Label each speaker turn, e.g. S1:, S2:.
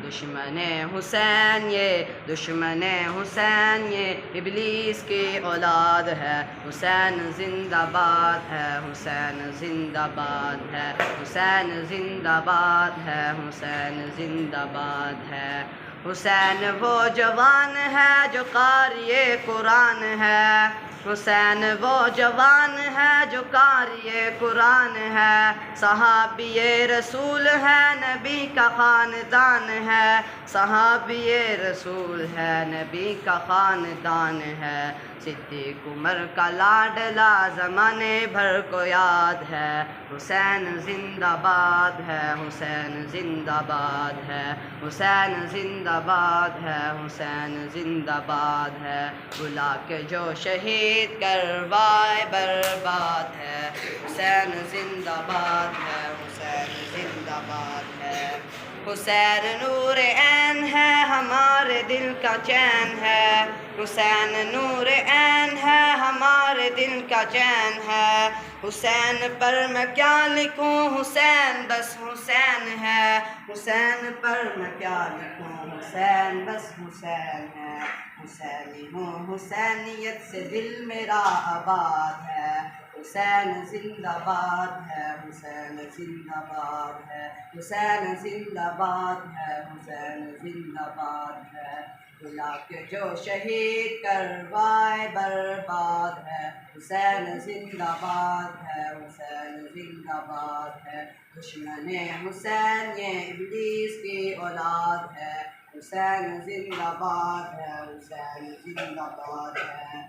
S1: دشمن حسین یہ دشمن حسین یہ ابلیس کی اولاد ہے، حسین زندہ باد ہے، حسین زندہ باد ہے، حسین زندہ باد ہے، حسین زندہ باد ہے۔ حسین وہ جوان ہے جو قاری قرآن ہے، حسین وہ جوان ہے جو قاری قرآن ہے، صحابی رسول ہے، نبی کا خاندان ہے، صحابی رسول ہے، نبی کا خاندان ہے، صدیق عمر کا لاڈلا زمانے بھر کو یاد ہے، حسین زندہ باد ہے، حسین زندہ باد ہے، حسین زندہ باد ہے، حسین زندہ باد ہے، بلا کے جو شہید کروائے برباد ہے، حسین زندہ باد ہے، حسین زندہ باد ہے۔ حسین نور عین ہے، ہمارے دل کا چین ہے، حسین نور عین ہے، ہمارے دل کا چین ہے، حسین پر میں کیا لکھوں، حسین بس حسین ہے، حسین پر میں کیا لکھوں، حسین بس حسین ہے، حسینی ہوں، حسینیت سے دل میرا آباد ہے، حسین زندہ باد ہے، حسین زندہ باد ہے، حسین زندہ باد ہے، حسین زندہ باد ہے، بلا کے جو شہید کروائے برباد ہے، حسین زندہ باد ہے، حسین زندہ باد ہے، دشمن حسین یہ ابلیس کی اولاد ہے، حسین زندہ باد ہے، حسین زندہ باد ہے۔